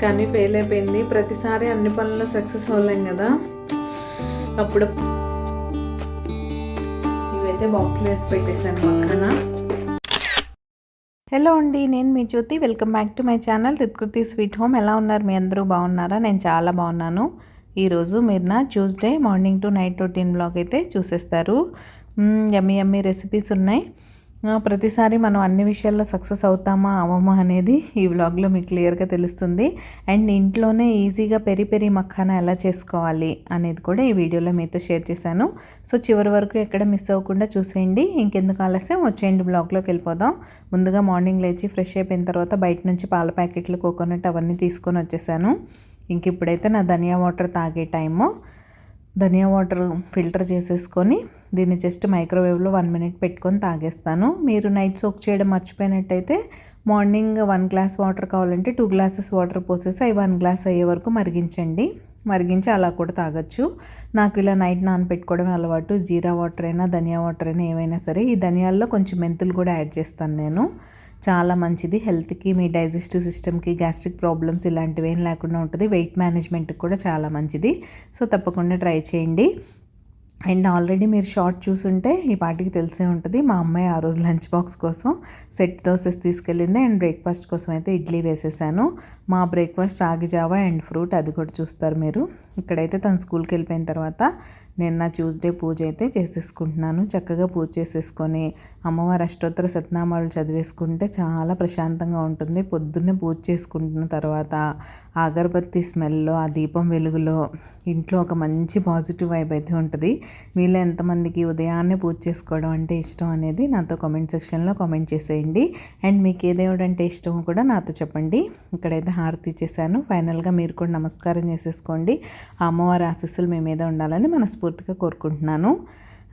కానీ ఫెయిల్ అయిపోయింది. ప్రతిసారి అన్ని పనుల్లో సక్సెస్ అవ్వలేం కదా. అప్పుడు ఇవైతే బాక్స్లో వేసి పెట్టేశాను పక్కన. హలో అండి, నేను మీ Jyothi. Welcome back to my channel రిత్కృతి స్వీట్ హోమ్. ఎలా ఉన్నారు మీ అందరూ? బాగున్నారా? నేను చాలా బాగున్నాను. ఈరోజు మీరు నా Tuesday morning to night routine blog అయితే చూసేస్తారు. యమ్మీ యమ్మీ రెసిపీస్ ఉన్నాయి. ప్రతిసారి మనం అన్ని విషయాల్లో సక్సెస్ అవుతామా అవ్వమా అనేది ఈ వ్లాగ్లో మీకు క్లియర్గా తెలుస్తుంది. అండ్ ఇంట్లోనే ఈజీగా పెరి పెరి మఖానా ఎలా చేసుకోవాలి అనేది కూడా ఈ వీడియోలో మీతో షేర్ చేశాను. సో చివరి వరకు ఎక్కడ మిస్ అవ్వకుండా చూసేయండి. ఇంకెందుకు ఆలస్యం, వచ్చేయండి బ్లాగ్లోకి వెళ్ళిపోదాం. ముందుగా మార్నింగ్ లేచి ఫ్రెష్ అయిపోయిన తర్వాత బయట నుంచి పాల ప్యాకెట్లు, కోకోనట్ అవన్నీ తీసుకొని వచ్చేసాను. ఇంక ఇప్పుడైతే నా ధనియా వాటర్ తాగే టైము. ధనియా వాటర్ ఫిల్టర్ చేసేసుకొని దీన్ని జస్ట్ మైక్రోవేవ్లో 1 మినిట్ పెట్టుకొని తాగేస్తాను. మీరు నైట్ సోక్ చేయడం మర్చిపోయినట్టయితే మార్నింగ్ 1 గ్లాస్ వాటర్ కావాలంటే 2 గ్లాసెస్ వాటర్ పోసేసి అవి 1 గ్లాస్ అయ్యే వరకు మరిగించి అలా కూడా తాగొచ్చు. నాకు ఇలా నైట్ నానబెట్టుకోవడం అలవాటు. జీరా వాటర్ అయినా ధనియా వాటర్ అయినా ఏమైనా సరే. ఈ ధనియాల్లో కొంచెం మెంతులు కూడా యాడ్ చేస్తాను నేను. చాలా మంచిది హెల్త్కి, మీ డైజెస్టివ్ సిస్టమ్కి, గ్యాస్ట్రిక్ ప్రాబ్లమ్స్ ఇలాంటివి ఏం లేకుండా ఉంటుంది. వెయిట్ మేనేజ్మెంట్కి కూడా చాలా మంచిది. సో తప్పకుండా ట్రై చేయండి. అండ్ ఆల్రెడీ మీరు షార్ట్ చూసుంటే ఈ పాటికి తెలిసే ఉంటుంది. మా అమ్మాయి ఆ రోజు లంచ్ బాక్స్ కోసం సెట్ దోసెస్ తీసుకెళ్ళింది. అండ్ బ్రేక్ఫాస్ట్ కోసం అయితే ఇడ్లీ వేసేసాను. మా బ్రేక్ఫాస్ట్ రాగి జావా అండ్ ఫ్రూట్, అది కూడా చూస్తారు మీరు. ఇక్కడైతే తను స్కూల్కి వెళ్ళిపోయిన తర్వాత నేను నా ట్యూస్డే పూజ అయితే చేసేసుకుంటున్నాను. చక్కగా పూజ చేసేసుకొని అమ్మవారి అష్టోత్తర శతనామాలు చదివేసుకుంటే చాలా ప్రశాంతంగా ఉంటుంది. పొద్దున్నే పూజ చేసుకుంటున్న తర్వాత ఆ అగరబత్తి స్మెల్లో, ఆ దీపం వెలుగులో ఇంట్లో ఒక మంచి పాజిటివ్ వైబ్ అయితే ఉంటుంది. మీలో ఎంతమందికి ఉదయాన్నే పూజ చేసుకోవడం అంటే ఇష్టం అనేది నాతో కామెంట్ సెక్షన్లో కామెంట్ చేసేయండి. అండ్ మీకు ఏ దేవుడు అంటే ఇష్టమో కూడా నాతో చెప్పండి. ఇక్కడైతే హారతి ఇచ్చేసాను. ఫైనల్గా మీరు కూడా నమస్కారం చేసేసుకోండి. ఆ అమ్మవారి ఆశీస్సులు మీ మీద ఉండాలని మనస్ఫూర్తిగా కోరుకుంటున్నాను.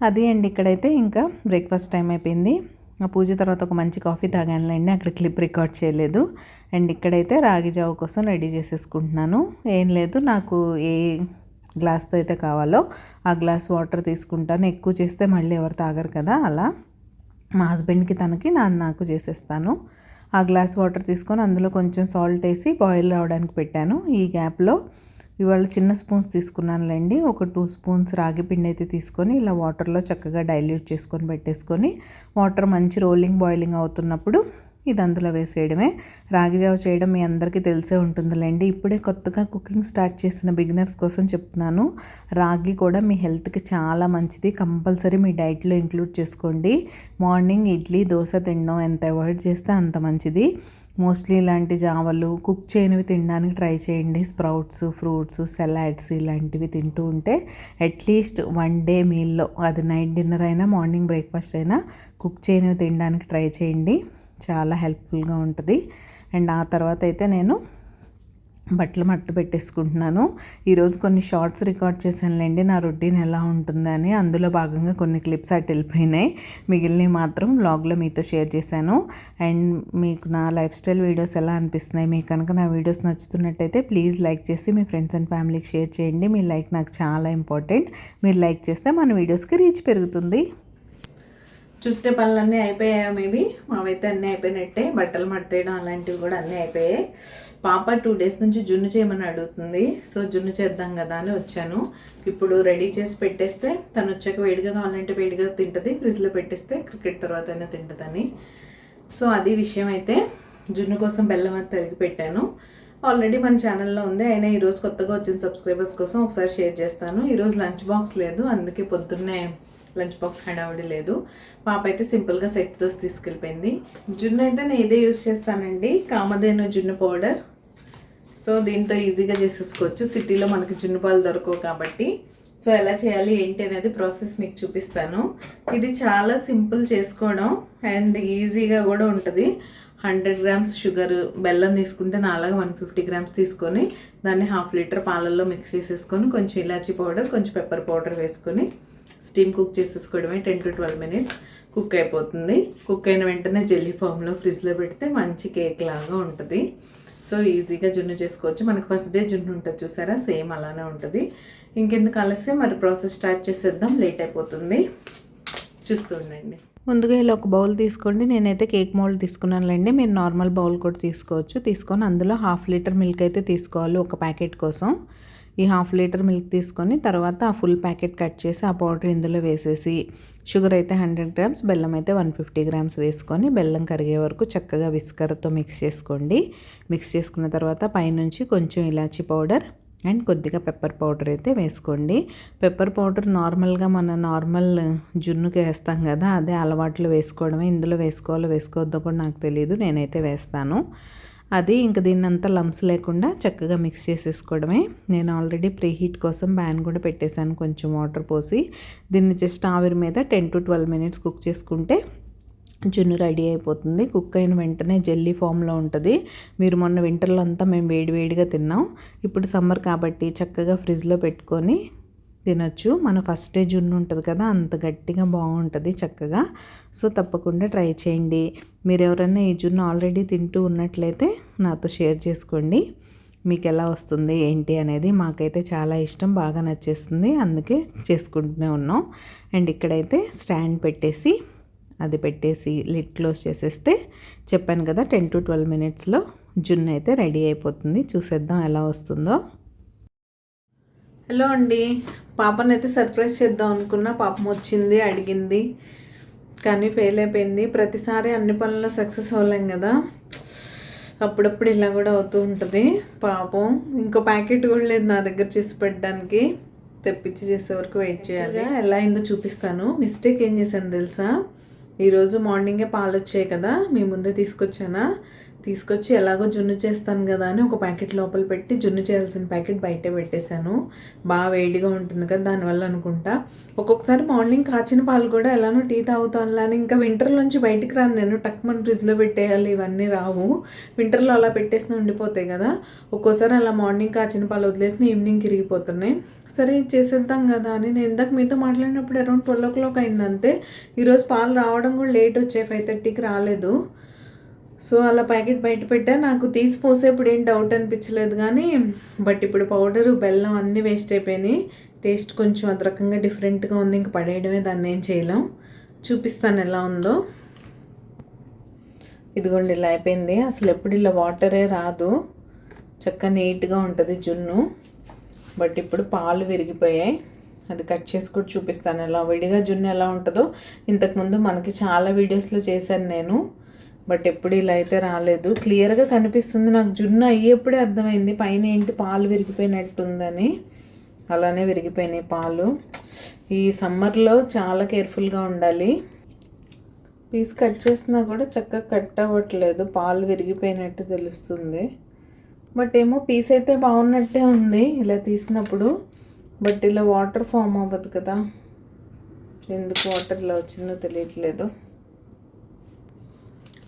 అది అండ్ ఇక్కడైతే ఇంకా బ్రేక్ఫాస్ట్ టైం అయిపోయింది. ఆ పూజ తర్వాత ఒక మంచి కాఫీ తాగానులేండి, అక్కడ క్లిప్ రికార్డ్ చేయలేదు. అండ్ ఇక్కడైతే రాగి జావ కోసం రెడీ చేసేసుకుంటున్నాను. ఏం లేదు, నాకు ఏ గ్లాస్తో అయితే కావాలో ఆ గ్లాస్ వాటర్ తీసుకుంటాను. ఎక్కువ చేస్తే మళ్ళీ ఎవరు తాగరు కదా, అలా మా హస్బెండ్కి తనకి నాకు చేసేస్తాను. ఆ గ్లాస్ వాటర్ తీసుకొని అందులో కొంచెం సాల్ట్ వేసి బాయిల్ రావడానికి పెట్టాను. ఈ గ్యాప్లో ఇవాళ చిన్న స్పూన్స్ తీసుకున్నానులేండి. ఒక 2 స్పూన్స్ రాగి పిండి అయితే తీసుకొని ఇలా వాటర్లో చక్కగా డైల్యూట్ చేసుకొని పెట్టేసుకొని వాటర్ మంచి రోలింగ్ బాయిలింగ్ అవుతున్నప్పుడు ఇది అందులో వేసేయడమే. రాగి జావ చేయడం మీ అందరికీ తెలిసే ఉంటుందిలేండి. ఇప్పుడే కొత్తగా కుకింగ్ స్టార్ట్ చేసిన బిగినర్స్ కోసం చెప్తున్నాను. రాగి కూడా మీ హెల్త్కి చాలా మంచిది. కంపల్సరీ మీ డైట్లో ఇంక్లూడ్ చేసుకోండి. మార్నింగ్ ఇడ్లీ, దోశ తినడం ఎంత అవాయిడ్ చేస్తే అంత మంచిది. మోస్ట్లీ ఇలాంటి జావలు కుక్ చేయనివి తినడానికి ట్రై చేయండి. స్ప్రౌట్స్, ఫ్రూట్స్, సలాడ్స్ ఇలాంటివి తింటూ ఉంటే అట్లీస్ట్ 1 డే మీల్లో, అది నైట్ డిన్నర్ అయినా మార్నింగ్ బ్రేక్ఫాస్ట్ అయినా కుక్ చేయనివి తినడానికి ట్రై చేయండి. చాలా హెల్ప్ఫుల్గా ఉంటుంది. అండ్ ఆ తర్వాత అయితే నేను బట్టలు మట్టు పెట్టేసుకుంటున్నాను. ఈరోజు కొన్ని షార్ట్స్ రికార్డ్ చేశానులేండి, నా రొటీన్ ఎలా ఉంటుందని. అందులో భాగంగా కొన్ని క్లిప్స్ అటు వెళ్ళిపోయినాయి, మిగిలినవి మాత్రం వ్లాగ్లో మీతో షేర్ చేశాను. అండ్ మీకు నా లైఫ్ స్టైల్ వీడియోస్ ఎలా అనిపిస్తున్నాయి, మీకు కనుక నా వీడియోస్ నచ్చుతున్నట్టయితే ప్లీజ్ లైక్ చేసి మీ ఫ్రెండ్స్ అండ్ ఫ్యామిలీకి షేర్ చేయండి. మీ లైక్ నాకు చాలా ఇంపార్టెంట్. మీరు లైక్ చేస్తే మన వీడియోస్కి రీచ్ పెరుగుతుంది. చూస్తే పనులన్నీ అయిపోయాయా? మేబీ మావైతే అన్నీ అయిపోయినట్టే. బట్టలు మడతేయడం అలాంటివి కూడా అన్నీ అయిపోయాయి. పాప 2 డేస్ నుంచి జున్ను చేయమని అడుగుతుంది. సో జున్ను చేద్దాం కదా అని వచ్చాను. ఇప్పుడు రెడీ చేసి పెట్టేస్తే తను వచ్చాక వేడిగా కావాలంటే వేడిగా తింటుంది, ఫ్రిడ్జ్లో పెట్టేస్తే క్రికెట్ తర్వాత అయినా తింటుందని. సో అది విషయం. అయితే జున్ను కోసం బెల్లం అది తరిగి పెట్టాను. ఆల్రెడీ మన ఛానల్లో ఉంది, అయినా ఈరోజు కొత్తగా వచ్చిన సబ్స్క్రైబర్స్ కోసం ఒకసారి షేర్ చేస్తాను. ఈరోజు లంచ్ బాక్స్ లేదు, అందుకే పొద్దున్నే లంచ్ బాక్స్ హడావుడి లేదు. పాప అయితే సింపుల్గా సెట్ దోశ తీసుకెళ్ళిపోయింది. జున్ను అయితే నేను ఇదే యూజ్ చేస్తానండి, కామధేను జున్ను పౌడర్. సో దీంతో ఈజీగా చేసేసుకోవచ్చు. సిటీలో మనకి జున్ను పాలు దొరకవు కాబట్టి. సో ఎలా చేయాలి ఏంటి అనేది ప్రాసెస్ మీకు చూపిస్తాను. ఇది చాలా సింపుల్ చేసుకోవడం అండ్ ఈజీగా కూడా ఉంటుంది. 100 గ్రామ్స్ షుగర్, బెల్లం తీసుకుంటే నాలాగా 150 గ్రామ్స్ తీసుకొని దాన్ని 1/2 లీటర్ పాలల్లో మిక్స్ చేసేసుకొని కొంచెం ఇలాచీ పౌడర్, కొంచెం పెప్పర్ పౌడర్ వేసుకొని స్టీమ్ కుక్ చేసేసుకోవడమే 10 to 12 మినిట్స్. కుక్ అయిపోతుంది. కుక్ అయిన వెంటనే జెల్లీ ఫామ్లో ఫ్రిడ్జ్లో పెడితే మంచి కేక్ లాగా ఉంటుంది. సో ఈజీగా జున్ను చేసుకోవచ్చు. మనకు ఫస్ట్ డే జున్ను ఉంటుంది చూసారా, సేమ్ అలానే ఉంటుంది. ఇంకెందుకు ఆలస్యం, మరి ప్రాసెస్ స్టార్ట్ చేసేద్దాం, లేట్ అయిపోతుంది. చూస్తూ ఉండండి. ముందుగా ఇలా ఒక బౌల్ తీసుకోండి. నేనైతే కేక్ మోల్డ్ తీసుకున్నానులేండి. మీరు నార్మల్ బౌల్ కూడా తీసుకోవచ్చు. తీసుకొని అందులో 1/2 లీటర్ మిల్క్ అయితే తీసుకోవాలి ఒక ప్యాకెట్ కోసం. ఈ 1/2 లీటర్ మిల్క్ తీసుకొని తర్వాత ఆ ఫుల్ ప్యాకెట్ కట్ చేసి ఆ పౌడర్ ఇందులో వేసేసి, షుగర్ అయితే 100 గ్రామ్స్, బెల్లం అయితే 150 గ్రామ్స్ వేసుకొని బెల్లం కరిగే వరకు చక్కగా విస్కర్తో మిక్స్ చేసుకోండి. మిక్స్ చేసుకున్న తర్వాత పైనుంచి కొంచెం ఇలాచీ పౌడర్ అండ్ కొద్దిగా పెప్పర్ పౌడర్ అయితే వేసుకోండి. పెప్పర్ పౌడర్ నార్మల్గా మన నార్మల్ జున్నుకి వేస్తాం కదా, అదే అలవాట్లు వేసుకోవడమే. ఇందులో వేసుకోవాలో వేసుకోవద్దో కూడా నాకు తెలియదు, నేనైతే వేస్తాను. అది ఇంక దీన్నంతా లంప్స్ లేకుండా చక్కగా మిక్స్ చేసేసుకోవడమే. నేను ఆల్రెడీ ప్రీ హీట్ కోసం ప్యాన్ కూడా పెట్టేశాను, కొంచెం వాటర్ పోసి. దీన్ని జస్ట్ ఆవిరి మీద 10 to 12 minutes కుక్ చేసుకుంటే జున్ను రెడీ అయిపోతుంది. కుక్ అయిన వెంటనే జెల్లీ ఫామ్లో ఉంటుంది. మీరు మొన్న వింటర్లో అంతా మేము వేడివేడిగా తిన్నాం. ఇప్పుడు సమ్మర్ కాబట్టి చక్కగా ఫ్రిడ్జ్లో పెట్టుకొని తినొచ్చు. మన ఫస్ట్ డే జున్ను ఉంటుంది కదా, అంత గట్టిగా బాగుంటుంది చక్కగా. సో తప్పకుండా ట్రై చేయండి. మీరు ఎవరైనా ఈ జున్ను ఆల్రెడీ తింటూ ఉన్నట్లయితే నాతో షేర్ చేసుకోండి, మీకు ఎలా వస్తుంది ఏంటి అనేది. మాకైతే చాలా ఇష్టం, బాగా నచ్చేస్తుంది, అందుకే చేసుకుంటూనే ఉన్నాం. అండ్ ఇక్కడైతే స్టాండ్ పెట్టేసి అది పెట్టేసి లిడ్ క్లోజ్ చేసేస్తే చెప్పాను కదా 10 to 12 minutesలో జున్ను అయితే రెడీ అయిపోతుంది. చూసేద్దాం ఎలా వస్తుందో. హలో అండి, పాపనైతే సర్ప్రైజ్ చేద్దాం అనుకున్నా. పాపం వచ్చింది, అడిగింది, కానీ ఫెయిల్ అయిపోయింది. ప్రతిసారి అన్ని పనుల్లో సక్సెస్ అవ్వలేం కదా, అప్పుడప్పుడు ఇలా కూడా అవుతూ ఉంటుంది. పాపం ఇంకో ప్యాకెట్ కూడా లేదు నా దగ్గర చేసి పెట్టడానికి, తెప్పించి చేసే వరకు వెయిట్ చేయాలి. ఎలా అయిందో చూపిస్తాను. మిస్టేక్ ఏం చేశాను తెలుసా, ఈరోజు మార్నింగే పాలు వచ్చాయి కదా, మీ ముందే తీసుకొచ్చి ఎలాగో జున్ను చేస్తాను కదా అని ఒక ప్యాకెట్ లోపల పెట్టి జున్ను చేయాల్సిన ప్యాకెట్ బయటే పెట్టేశాను. బాగా వేడిగా ఉంటుంది కదా దానివల్ల అనుకుంటా. ఒక్కొక్కసారి మార్నింగ్ కాచిన పాలు కూడా ఎలానో టీ తాగుతాను అని, ఇంకా వింటర్లోంచి బయటికి రాను నేను, టక్మన్ ఫ్రిడ్జ్లో పెట్టేయాలి, ఇవన్నీ రావు. వింటర్లో అలా పెట్టేసిన ఉండిపోతాయి కదా. ఒక్కోసారి అలా మార్నింగ్ కాచిన పాలు వదిలేసిన ఈవినింగ్ ఇరిగిపోతున్నాయి. సరే చేసేద్దాం కదా అని నేను ఇందాక మీతో మాట్లాడినప్పుడు అరౌండ్ 12 o'clock అయింది అంతే. ఈరోజు పాలు రావడం కూడా లేట్ వచ్చాయి, 5:30కి రాలేదు. సో అలా ప్యాకెట్ బయట పెట్టా. నాకు తీసి పోసేప్పుడు ఏం డౌట్ అనిపించలేదు కానీ, బట్ ఇప్పుడు పౌడరు బెల్లం అన్నీ వేస్ట్ అయిపోయినాయి. టేస్ట్ కొంచెం అది రకంగా డిఫరెంట్గా ఉంది, ఇంక పడేయడమే, దాన్ని ఏం చేయలేం. చూపిస్తాను ఎలా ఉందో. ఇదిగోండి ఇలా అయిపోయింది. అసలు ఎప్పుడు ఇలా వాటరే రాదు, చక్కగా నీట్గా ఉంటుంది జున్ను. బట్ ఇప్పుడు పాలు విరిగిపోయాయి, అది కట్ చేసి కూడా చూపిస్తాను ఎలా విడిగా జున్ను ఎలా ఉంటుందో. ఇంతకుముందు మనకి చాలా వీడియోస్లో చేశాను నేను, బట్ ఎప్పుడు ఇలా అయితే రాలేదు. క్లియర్గా కనిపిస్తుంది నాకు జున్ను అయ్యేప్పుడే అర్థమైంది పైన ఏంటి పాలు విరిగిపోయినట్టుందని. అలానే విరిగిపోయినాయి పాలు. ఈ సమ్మర్లో చాలా కేర్ఫుల్గా ఉండాలి. పీస్ కట్ చేసినా కూడా చక్కగా కట్ అవ్వట్లేదు, పాలు విరిగిపోయినట్టు తెలుస్తుంది. బట్ ఏమో పీస్ అయితే బాగున్నట్టే ఉంది ఇలా తీసినప్పుడు, బట్ ఇలా వాటర్ ఫామ్ అవ్వదు కదా, ఎందుకు వాటర్ ఇలా వచ్చిందో తెలియట్లేదు.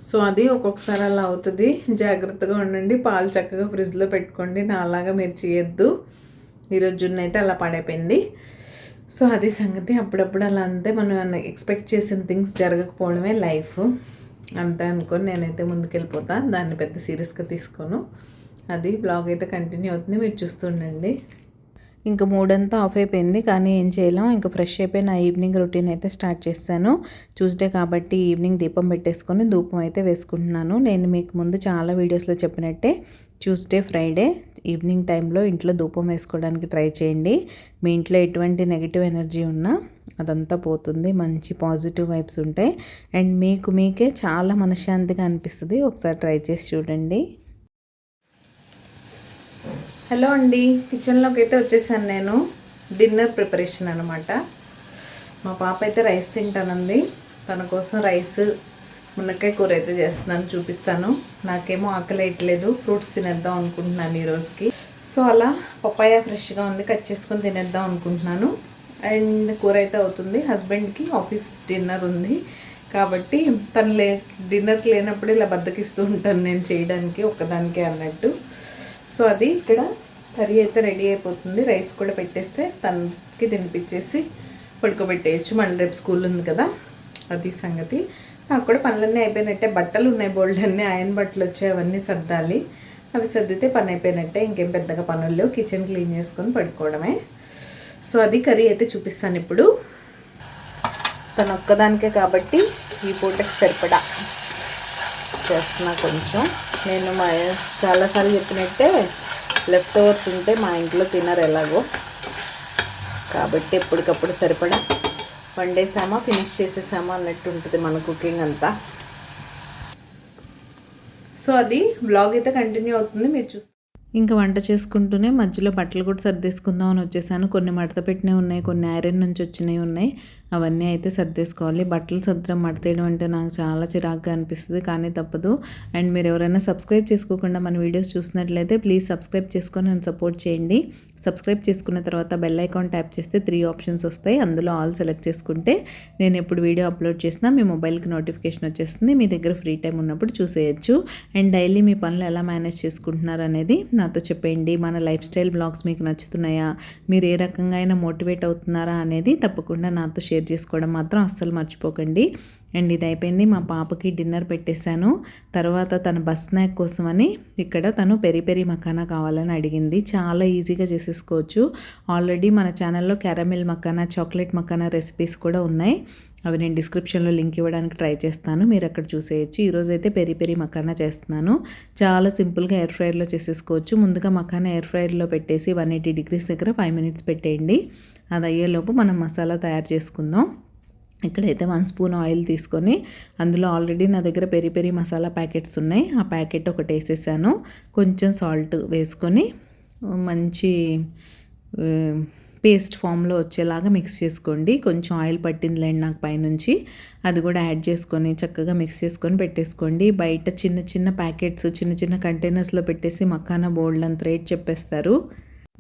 సో అది ఒక్కొక్కసారి అలా అవుతుంది, జాగ్రత్తగా ఉండండి. పాలు చక్కగా ఫ్రిడ్జ్లో పెట్టుకోండి, నా అలాగా మీరు చేయొద్దు. ఈరోజు జున్ను అయితే అలా పడైపోయింది. సో అది సంగతి. అప్పుడప్పుడు అలా అంతే, మనం ఎక్స్పెక్ట్ చేసిన థింగ్స్ జరగకపోవడమే లైఫ్, అంతే అనుకొని నేనైతే ముందుకెళ్ళిపోతా, దాన్ని పెద్ద సీరియస్గా తీసుకోను. అది బ్లాగ్ అయితే కంటిన్యూ అవుతుంది, మీరు చూస్తుండండి. ఇంకా మూడంతా ఆఫ్ అయిపోయింది, కానీ ఏం చేయలేం. ఇంకా ఫ్రెష్ అయిపోయి నా ఈవినింగ్ రొటీన్ అయితే స్టార్ట్ చేశాను. ట్యూస్డే కాబట్టి ఈవినింగ్ దీపం పెట్టేసుకొని ధూపం అయితే వేసుకుంటున్నాను. నేను మీకు ముందు చాలా వీడియోస్లో చెప్పినట్టే ట్యూస్డే ఫ్రైడే ఈవినింగ్ టైంలో ఇంట్లో ధూపం వేసుకోవడానికి ట్రై చేయండి. మీ ఇంట్లో ఎటువంటి నెగిటివ్ ఎనర్జీ ఉన్నా అదంతా పోతుంది, మంచి పాజిటివ్ వైబ్స్ ఉంటాయి, అండ్ మీకే చాలా మనశ్శాంతిగా అనిపిస్తుంది. ఒకసారి ట్రై చేసి చూడండి. హలో అండి, కిచెన్లోకి అయితే వచ్చేసాను నేను. డిన్నర్ ప్రిపరేషన్ అనమాట. మా పాప అయితే రైస్ తింటానంది, తన కోసం రైస్ మునక్కాయ కూర అయితే చేస్తున్నాను, చూపిస్తాను. నాకేమో ఆకలి వేయట్లేదు, ఫ్రూట్స్ తినేద్దాం అనుకుంటున్నాను ఈ రోజుకి. సో అలా పపాయ ఫ్రెష్గా ఉంది, కట్ చేసుకొని తినేద్దాం అనుకుంటున్నాను. అండ్ కూర అయితే అవుతుంది. హస్బెండ్కి ఆఫీస్ డిన్నర్ ఉంది కాబట్టి తను డిన్నర్కి లేనప్పుడు ఇలా బద్దకిస్తూ ఉంటాను నేను చేయడానికి, ఒక్కదానికే అన్నట్టు. సో అది ఇక్కడ కర్రీ అయితే రెడీ అయిపోతుంది. రైస్ కూడా పెట్టేస్తే తనకి తినిపించేసి పడుకోబెట్టేయచ్చు, మళ్ళీ రేపు స్కూల్ ఉంది కదా. అది సంగతి. నాకు కూడా పనులన్నీ అయిపోయినట్టే. బట్టలు ఉన్నాయి బోల్డ్ అన్నీ, ఐరన్ బట్టలు వచ్చాయి, అవన్నీ సర్దాలి. అవి సర్దితే పని అయిపోయినట్టే. ఇంకేం పెద్దగా పనులు లేవు. కిచెన్ క్లీన్ చేసుకొని పడుకోవడమే. సో అది కర్రీ అయితే చూపిస్తాను ఇప్పుడు. తను ఒక్కదానికే కాబట్టి ఈ పూటకి సరిపడా చేస్తున్నా. కొంచెం నేను చాలాసార్లు చెప్పినట్టే లెఫ్ట్ ఓవర్స్ ఉంటే మా ఇంట్లో తినరు ఎలాగో, కాబట్టి ఎప్పటికప్పుడు సరిపడా వండేసామా ఫినిష్ చేసేసామా అన్నట్టు ఉంటుంది మన కుకింగ్ అంతా. సో అది బ్లాగ్ అయితే కంటిన్యూ అవుతుంది, మీరు చూస్తే. ఇంకా వంట చేసుకుంటూనే మధ్యలో బట్టలు కూడా సర్దేసుకుందాం అని వచ్చేసాను. కొన్ని మడత పెట్టినవి ఉన్నాయి, కొన్ని ఐరన్ నుంచి వచ్చినవి ఉన్నాయి. అవన్నీ అయితే సర్దేసుకోవాలి. బట్టలు సర్దడం మడతేయడం అంటే నాకు చాలా చిరాకుగా అనిపిస్తుంది, కానీ తప్పదు. అండ్ మీరు ఎవరైనా సబ్స్క్రైబ్ చేసుకోకుండా మన వీడియోస్ చూసినట్లయితే ప్లీజ్ సబ్స్క్రైబ్ చేసుకొని నన్ను సపోర్ట్ చేయండి. సబ్స్క్రైబ్ చేసుకున్న తర్వాత బెల్ ఐకాన్ ట్యాప్ చేస్తే 3 ఆప్షన్స్ వస్తాయి. అందులో ఆల్ సెలెక్ట్ చేసుకుంటే నేను ఎప్పుడు వీడియో అప్లోడ్ చేసినా మీ మొబైల్కి నోటిఫికేషన్ వచ్చేస్తుంది. మీ దగ్గర ఫ్రీ టైం ఉన్నప్పుడు చూసేయచ్చు. అండ్ డైలీ మీ పనులు ఎలా మేనేజ్ చేసుకుంటున్నారు అనేది నాతో చెప్పండి. మన లైఫ్ స్టైల్ బ్లాగ్స్ మీకు నచ్చుతున్నాయా, మీరు ఏ రకంగా అయినా మోటివేట్ అవుతున్నారా అనేది తప్పకుండా నాతో షేర్ చేసుకోవడం మాత్రం అస్సలు మర్చిపోకండి. అండ్ ఇది అయిపోయింది. మా పాపకి డిన్నర్ పెట్టేశాను. తర్వాత తన బస్ స్నాక్ కోసమని ఇక్కడ తను పెరి పెరి మకానా కావాలని అడిగింది. చాలా ఈజీగా చేసేసుకోవచ్చు. ఆల్రెడీ మన ఛానల్లో caramel makhana, chocolate makhana recipes కూడా ఉన్నాయి. అవి నేను డిస్క్రిప్షన్లో లింక్ ఇవ్వడానికి ట్రై చేస్తాను, మీరు అక్కడ చూసేయచ్చు. ఈరోజు అయితే పెరి పెరి మకానా చేస్తున్నాను. చాలా సింపుల్గా ఎయిర్ ఫ్రైర్లో చేసేసుకోవచ్చు. ముందుగా మకానా ఎయిర్ ఫ్రైర్లో పెట్టేసి 180 degrees దగ్గర 5 minutes పెట్టేయండి. అది అయ్యేలోపు మనం మసాలా తయారు చేసుకుందాం. ఇక్కడైతే 1 spoon ఆయిల్ తీసుకొని అందులో ఆల్రెడీ నా దగ్గర పెరి పెరి మసాలా ప్యాకెట్స్ ఉన్నాయి. ఆ ప్యాకెట్ ఒకటి వేసేసాను. కొంచెం సాల్ట్ వేసుకొని మంచి పేస్ట్ ఫామ్లో వచ్చేలాగా మిక్స్ చేసుకోండి. కొంచెం ఆయిల్ పట్టిందిలేండి నాకు పైనుంచి. అది కూడా యాడ్ చేసుకొని చక్కగా మిక్స్ చేసుకొని పెట్టేసుకోండి. బయట చిన్న చిన్న ప్యాకెట్స్, చిన్న చిన్న కంటైనర్స్లో పెట్టేసి మకానా బోల్డ్ అంత రేట్ చెప్పేస్తారు.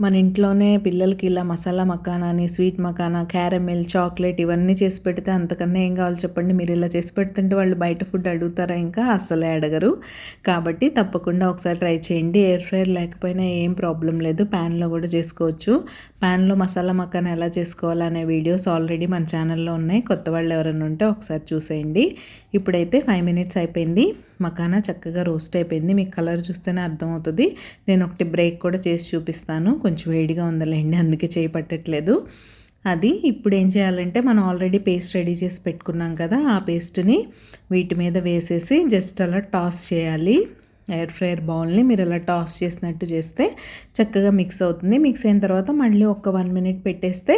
మన ఇంట్లోనే పిల్లలకి ఇలా మసాలా మకానాని, స్వీట్ మకానా, క్యారమిల్, చాక్లెట్ ఇవన్నీ చేసి పెడితే అంతకన్నా ఏం కావాలి చెప్పండి. మీరు ఇలా చేసి పెడుతుంటే వాళ్ళు బయట ఫుడ్ అడుగుతారా? ఇంకా అస్సలే అడగరు. కాబట్టి తప్పకుండా ఒకసారి ట్రై చేయండి. ఎయిర్ ఫ్రైర్ లేకపోయినా ఏం ప్రాబ్లం లేదు, ప్యాన్లో కూడా చేసుకోవచ్చు. ప్యాన్లో మసాలా మకానా ఎలా చేసుకోవాలనే వీడియోస్ ఆల్రెడీ మన ఛానల్లో ఉన్నాయి. కొత్త వాళ్ళు ఎవరైనా ఉంటే ఒకసారి చూసేయండి. ఇప్పుడైతే 5 minutes అయిపోయింది. మకానా చక్కగా రోస్ట్ అయిపోయింది. మీకు కలర్ చూస్తేనే అర్థమవుతుంది. నేను ఒకటి బ్రేక్ కూడా చేసి చూపిస్తాను. కొంచెం వేడిగా ఉందలేండి, అందుకే చేయి పట్టట్లేదు. అది ఇప్పుడు ఏం చేయాలంటే మనం ఆల్రెడీ పేస్ట్ రెడీ చేసి పెట్టుకున్నాం కదా, ఆ పేస్ట్ని వీటి మీద వేసేసి జస్ట్ అలా టాస్ చేయాలి. ఎయిర్ ఫ్రైయర్ బౌల్ని మీరు అలా టాస్ చేసినట్టు చేస్తే చక్కగా మిక్స్ అవుతుంది. మిక్స్ అయిన తర్వాత మళ్ళీ ఒక 1 minute పెట్టేస్తే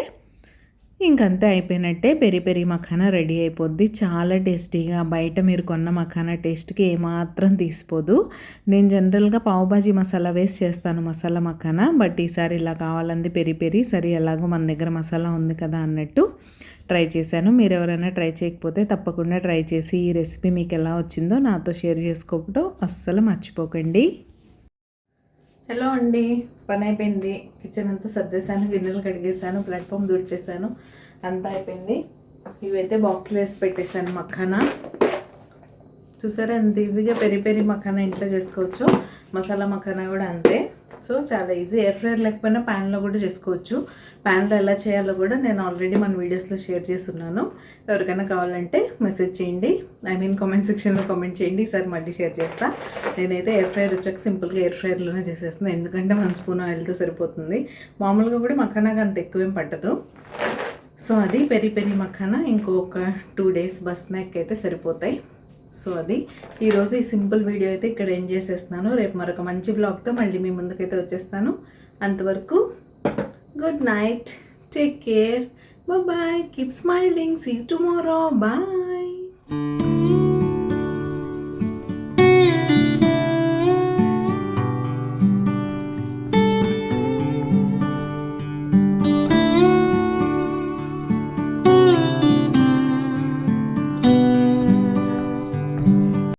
ఇంకంతే, అయిపోయినట్టే. పెరి పెరి మఖానా రెడీ అయిపోద్ది. చాలా టేస్టీగా, బయట మీరు కొన్న మఖానా టేస్ట్కి ఏమాత్రం తీసిపోదు. నేను జనరల్గా పావుబాజీ మసాలా వేసి చేస్తాను మసాలా మఖానా, బట్ ఈసారి ఇలా కావాలంది పెరి పెరి. సరే ఎలాగో మన దగ్గర మసాలా ఉంది కదా అన్నట్టు ట్రై చేశాను. మీరు ఎవరైనా ట్రై చేయకపోతే తప్పకుండా ట్రై చేసి ఈ రెసిపీ మీకు ఎలా వచ్చిందో నాతో షేర్ చేసుకోవడం అస్సలు మర్చిపోకండి. హలో అండి, పని అయిపోయింది. కిచెన్ అంతా సర్దేశాను, గిన్నెలు కడిగేసాను, ప్లాట్ఫామ్ దుడిచేసాను, అంతా అయిపోయింది. ఇవైతే బాక్స్లో వేసి పెట్టేశాను మఖానా. చూసారా ఎంత ఈజీగా పెరి పెరి మఖానా ఇంట్లో చేసుకోవచ్చు. మసాలా మఖానా కూడా అంతే. సో చాలా ఈజీ. ఎయిర్ ఫ్రైయర్ లేకపోయినా ప్యాన్లో కూడా చేసుకోవచ్చు. ప్యాన్లో ఎలా చేయాలో కూడా నేను ఆల్రెడీ మన వీడియోస్లో షేర్ చేస్తున్నాను. ఎవరికైనా కావాలంటే మెసేజ్ చేయండి, కామెంట్ సెక్షన్లో కామెంట్ చేయండి. ఈసారి మళ్ళీ షేర్ చేస్తా. నేనైతే ఎయిర్ ఫ్రైయర్ వచ్చాక సింపుల్గా ఎయిర్ ఫ్రైయర్లోనే చేసేస్తున్నాను, ఎందుకంటే 1 spoon ఆయిల్తో సరిపోతుంది. మామూలుగా కూడా మఖానాగా అంత ఎక్కువేం పట్టదు. సో అది పెరి పెరి మఖానా ఇంకొక 2 days బస్ స్నాక్ అయితే సరిపోతాయి. సో అది ఈరోజు ఈ సింపుల్ వీడియో అయితే ఇక్కడ ఎండ్ చేసేస్తున్నాను. రేపు మరొక మంచి బ్లాగ్తో మళ్ళీ మీ ముందుకైతే వచ్చేస్తాను. అంతవరకు good night, take care, bye, keep smiling, see you tomorrow, bye.